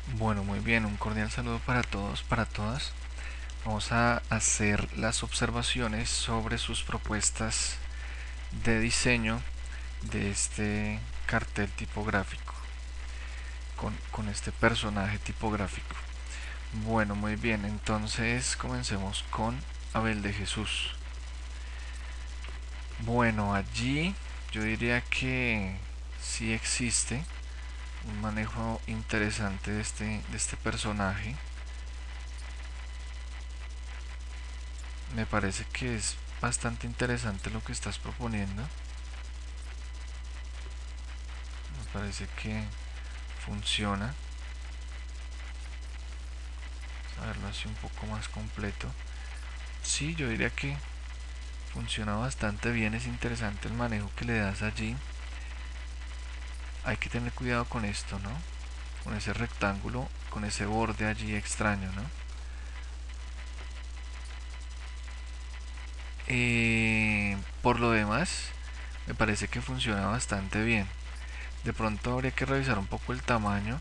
Bueno, muy bien, un cordial saludo para todos, para todas. Vamos a hacer las observaciones sobre sus propuestas de diseño de este cartel tipográfico, con este personaje tipográfico. Bueno, muy bien, entonces comencemos con Abel de Jesús. Bueno, allí yo diría que sí existe un manejo interesante de este personaje. Me parece que es bastante interesante lo que estás proponiendo. Me parece que funciona. A verlo así un poco más completo. Sí, yo diría que funciona bastante bien. Es interesante el manejo que le das allí. Hay que tener cuidado con esto, ¿no? Con ese rectángulo, con ese borde allí extraño, ¿no? Por lo demás, me parece que funciona bastante bien. De pronto habría que revisar un poco el tamaño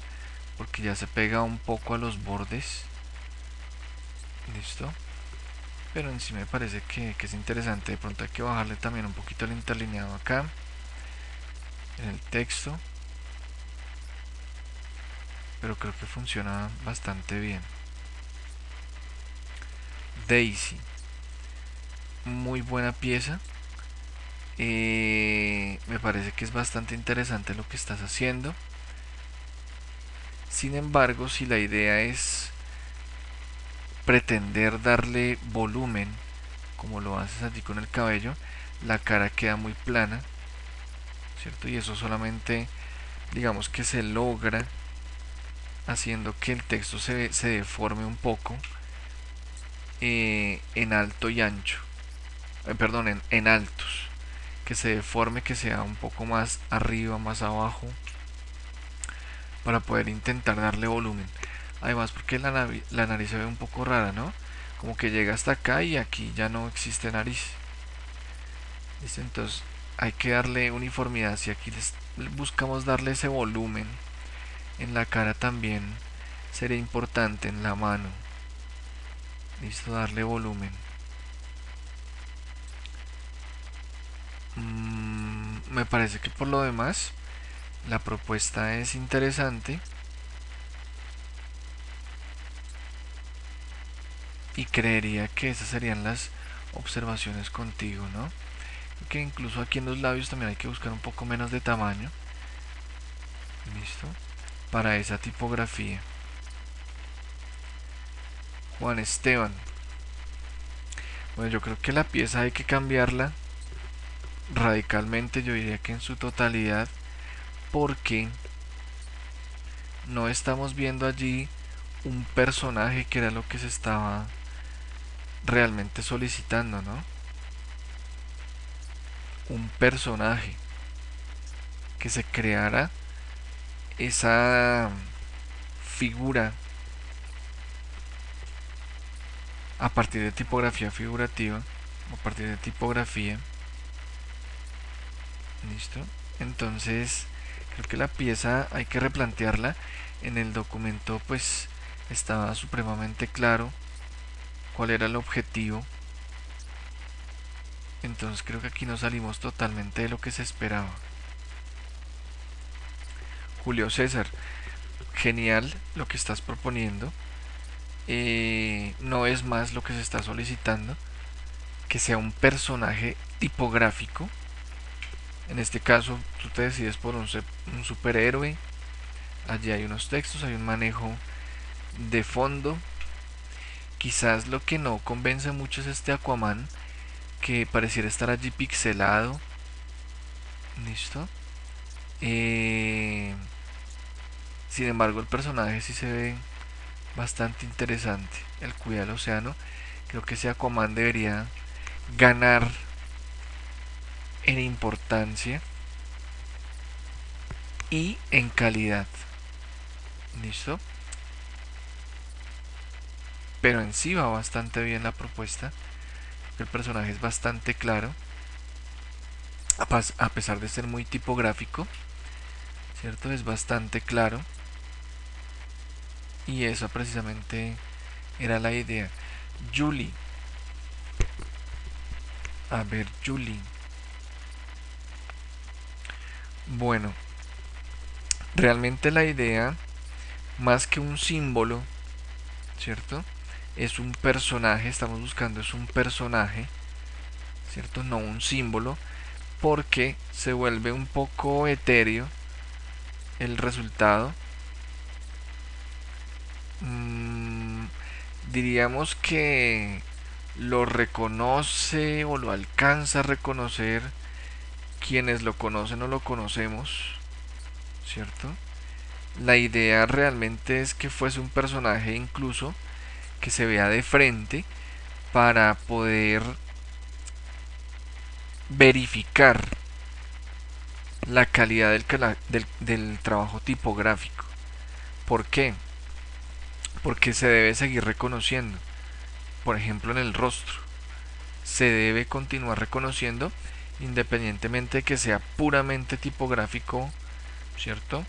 porque ya se pega un poco a los bordes. Listo. Pero en sí me parece que es interesante. De pronto hay que bajarle también un poquito el interlineado acá en el texto, pero creo que funciona bastante bien. Daisy, muy buena pieza. Me parece que es bastante interesante lo que estás haciendo. Sin embargo, si la idea es pretender darle volumen, como lo haces allí con el cabello, la cara queda muy plana, ¿cierto? Y eso solamente, digamos que se logra haciendo que el texto se deforme un poco en alto y ancho. Perdón, en altos. Que se deforme, que sea un poco más arriba, más abajo, para poder intentar darle volumen. Además, porque la nariz se ve un poco rara, ¿no? Como que llega hasta acá y aquí ya no existe nariz. ¿Listo? Entonces hay que darle uniformidad. Si aquí buscamos darle ese volumen en la cara también, sería importante en la mano. Listo, darle volumen. Me parece que por lo demás la propuesta es interesante y creería que esas serían las observaciones contigo, ¿no? Que incluso aquí en los labios también hay que buscar un poco menos de tamaño. Listo. Para esa tipografía. Juan Esteban. Bueno, yo creo que la pieza hay que cambiarla radicalmente, yo diría que en su totalidad, porque no estamos viendo allí un personaje que era lo que se estaba realmente solicitando, ¿no? Un personaje que se creara esa figura a partir de tipografía figurativa, a partir de tipografía. Listo. Entonces, creo que la pieza hay que replantearla. En el documento pues estaba supremamente claro cuál era el objetivo. Entonces creo que aquí no salimos totalmente de lo que se esperaba. Julio César, genial lo que estás proponiendo. No es más lo que se está solicitando, que sea un personaje tipográfico. En este caso, tú te decides por un superhéroe. Allí hay unos textos, hay un manejo de fondo. Quizás lo que no convence mucho es este Aquaman, que pareciera estar allí pixelado. Listo. Eh, Sin embargo, el personaje sí se ve bastante interesante. El cuida del océano. Creo que ese Aquaman debería ganar en importancia y en calidad. ¿Listo? Pero en sí va bastante bien la propuesta. El personaje es bastante claro. A pesar de ser muy tipográfico. ¿Cierto? Es bastante claro. y esa precisamente era la idea. Julie, a ver, Julie. Bueno, realmente la idea, más que un símbolo, ¿cierto? Es un personaje, estamos buscando es un personaje, ¿cierto? No un símbolo, porque se vuelve un poco etéreo el resultado. Mm, diríamos que lo reconoce o lo alcanza a reconocer quienes lo conocen o lo conocemos, ¿cierto? La idea realmente es que fuese un personaje incluso que se vea de frente para poder verificar la calidad del trabajo tipográfico. ¿Por qué? Porque se debe seguir reconociendo. Por ejemplo, en el rostro. Se debe continuar reconociendo independientemente de que sea puramente tipográfico, ¿cierto?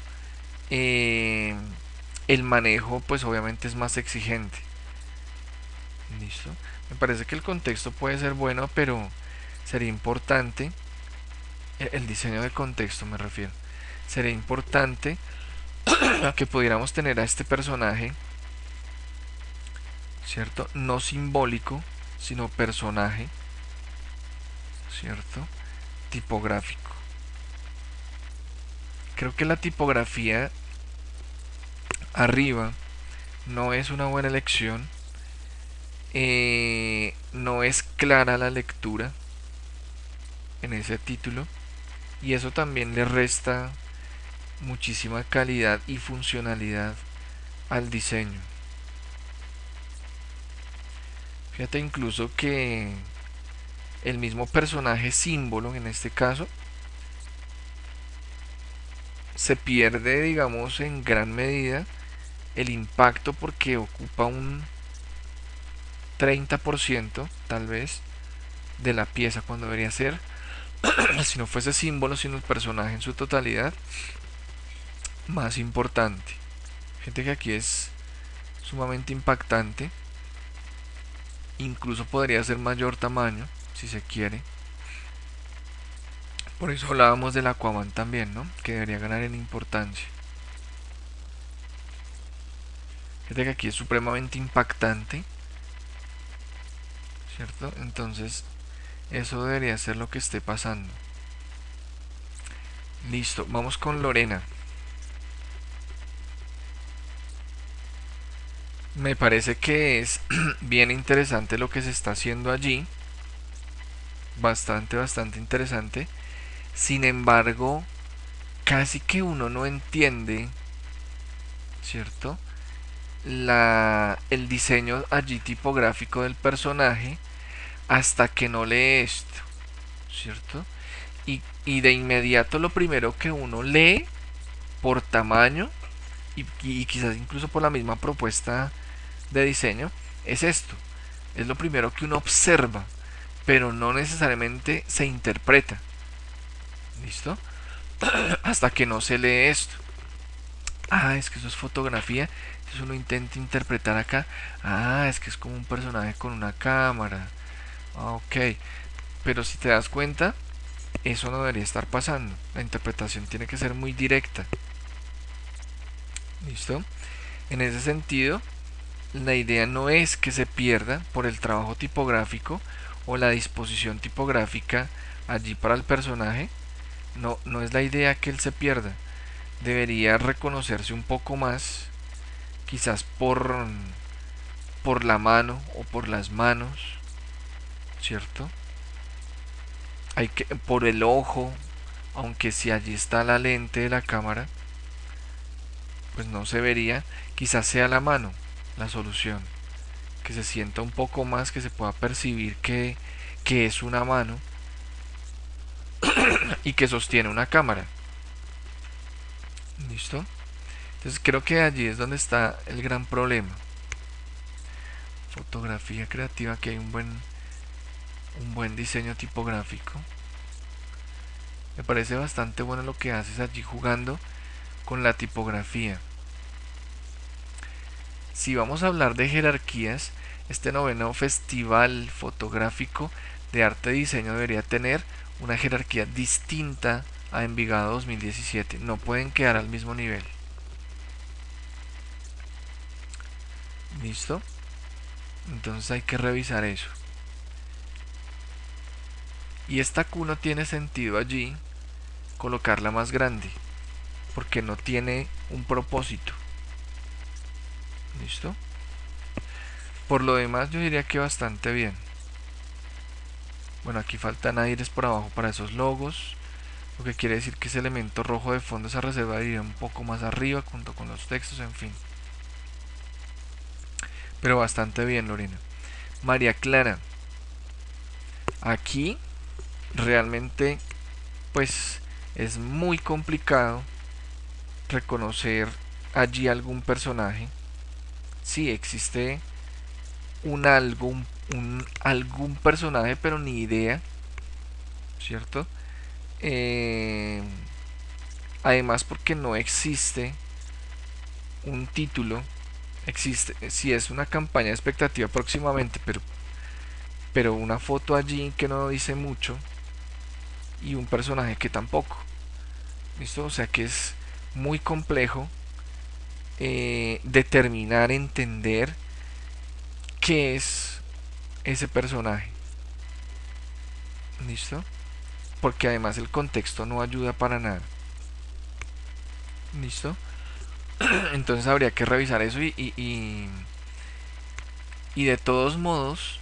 Eh, el manejo pues obviamente es más exigente. ¿Listo? Me parece que el contexto puede ser bueno, pero sería importante, el diseño de contexto me refiero, sería importante que pudiéramos tener a este personaje, ¿cierto? No simbólico, sino personaje, ¿cierto? Tipográfico. Creo que la tipografía arriba no es una buena elección. No es clara la lectura en ese título y eso también le resta muchísima calidad y funcionalidad al diseño. Fíjate incluso que el mismo personaje símbolo en este caso se pierde, digamos, en gran medida el impacto porque ocupa un 30% tal vez de la pieza cuando debería ser, si no fuese símbolo, sino el personaje en su totalidad, más importante. Gente que aquí es sumamente impactante, incluso podría ser mayor tamaño si se quiere. Por eso hablábamos del Aquaman también, ¿no? Que debería ganar en importancia. Gente que aquí es supremamente impactante, ¿cierto? Entonces eso debería ser lo que esté pasando. Listo, vamos con Lorena. Me parece que es bien interesante lo que se está haciendo allí. Bastante interesante. Sin embargo, casi que uno no entiende, ¿cierto? El diseño allí tipográfico del personaje hasta que no lee esto, ¿cierto? Y de inmediato lo primero que uno lee por tamaño y quizás incluso por la misma propuesta de diseño es esto. Es lo primero que uno observa, pero no necesariamente se interpreta. ¿Listo? Hasta que no se lee esto. Ah, es que eso es fotografía. Entonces uno intenta interpretar acá. Ah, es que es como un personaje con una cámara. Ah, ok. Pero si te das cuenta, eso no debería estar pasando. La interpretación tiene que ser muy directa. ¿Listo? En ese sentido, la idea no es que se pierda por el trabajo tipográfico o la disposición tipográfica allí para el personaje. No, no es la idea que él se pierda. Debería reconocerse un poco más, quizás por la mano o por las manos, ¿cierto? Hay que, por el ojo, aunque si allí está la lente de la cámara, pues no se vería, quizás sea la mano la solución, que se sienta un poco más, que se pueda percibir que es una mano y que sostiene una cámara. ¿Listo? Entonces creo que allí es donde está el gran problema. Fotografía creativa, que hay un buen diseño tipográfico. Me parece bastante bueno lo que haces allí jugando con la tipografía. Si vamos a hablar de jerarquías, este noveno Festival Fotográfico de Arte y Diseño debería tener una jerarquía distinta a Envigado 2017. No pueden quedar al mismo nivel. ¿Listo? Entonces hay que revisar eso. Y esta Q no tiene sentido allí colocarla más grande, porque no tiene un propósito. ¿Listo? Por lo demás yo diría que bastante bien. Bueno, aquí faltan aires por abajo para esos logos, lo que quiere decir que ese elemento rojo de fondo, esa reserva iría un poco más arriba junto con los textos, en fin. Pero bastante bien, Lorena. María Clara, aquí realmente pues es muy complicado reconocer allí algún personaje. Sí, existe algún personaje, pero ni idea, ¿cierto? Eh, Además, porque no existe un título, existe, si es una campaña de expectativa próximamente, pero una foto allí que no dice mucho y un personaje que tampoco. ¿Listo? O sea que es muy complejo determinar, entender qué es ese personaje. ¿Listo? Porque además el contexto no ayuda para nada. ¿Listo? Entonces habría que revisar eso y de todos modos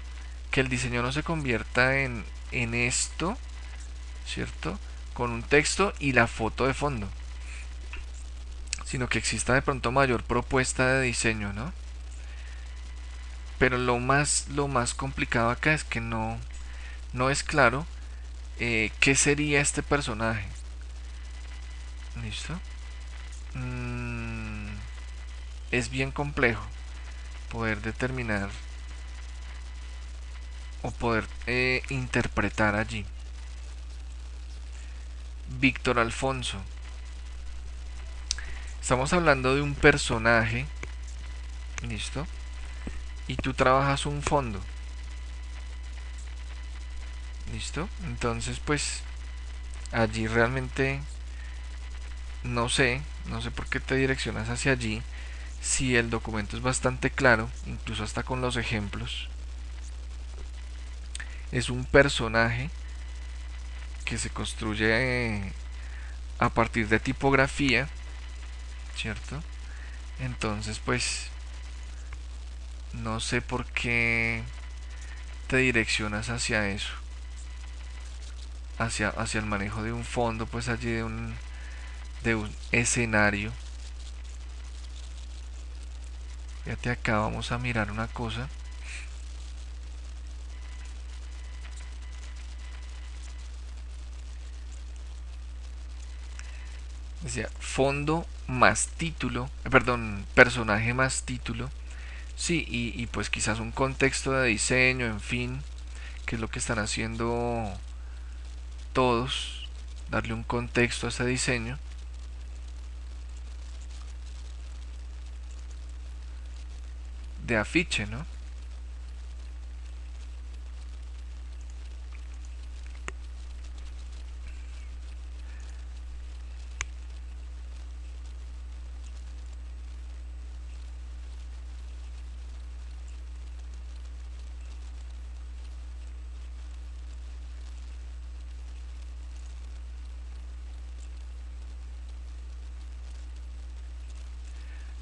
que el diseño no se convierta en esto, ¿cierto? Con un texto y la foto de fondo, sino que exista de pronto mayor propuesta de diseño, ¿no? Pero lo más complicado acá es que no es claro qué sería este personaje. ¿Listo? Mm, es bien complejo poder determinar o poder interpretar allí. Víctor Alfonso. Estamos hablando de un personaje, ¿listo? Y tú trabajas un fondo, ¿listo? Entonces, pues allí realmente no sé por qué te direccionas hacia allí, si el documento es bastante claro, incluso hasta con los ejemplos. Es un personaje que se construye a partir de tipografía, ¿cierto? Entonces, pues no sé por qué te direccionas hacia eso, hacia el manejo de un fondo, pues allí de un escenario. Fíjate acá, vamos a mirar una cosa. Decía fondo más título, perdón, personaje más título. Sí, y pues quizás un contexto de diseño, en fin, que es lo que están haciendo todos, darle un contexto a ese diseño. De afiche, ¿no?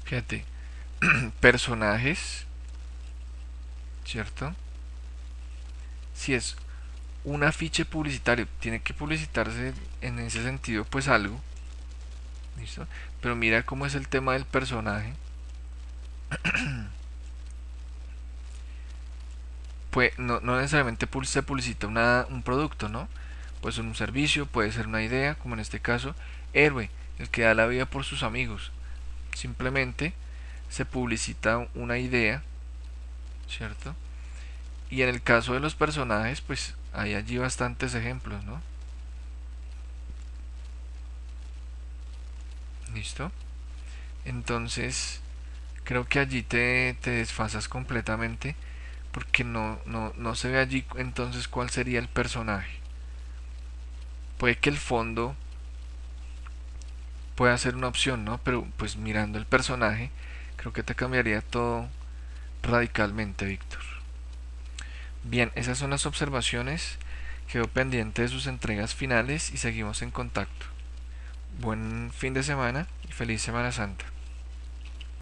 Fíjate, personajes, ¿cierto? Si es un afiche publicitario, tiene que publicitarse en ese sentido, pues algo, ¿listo? Pero mira cómo es el tema del personaje. Pues no necesariamente se publicita un producto, ¿no? Puede ser un servicio, puede ser una idea, como en este caso, héroe, el que da la vida por sus amigos. Simplemente se publicita una idea, ¿cierto? Y en el caso de los personajes, pues hay allí bastantes ejemplos, ¿no? ¿Listo? Entonces, Creo que allí te desfasas completamente porque no se ve allí entonces cuál sería el personaje. Puede que el fondo pueda ser una opción, ¿no? Pero pues mirando el personaje, creo que te cambiaría todo radicalmente, Víctor. Bien, esas son las observaciones. Quedo pendiente de sus entregas finales y seguimos en contacto. Buen fin de semana y feliz Semana Santa.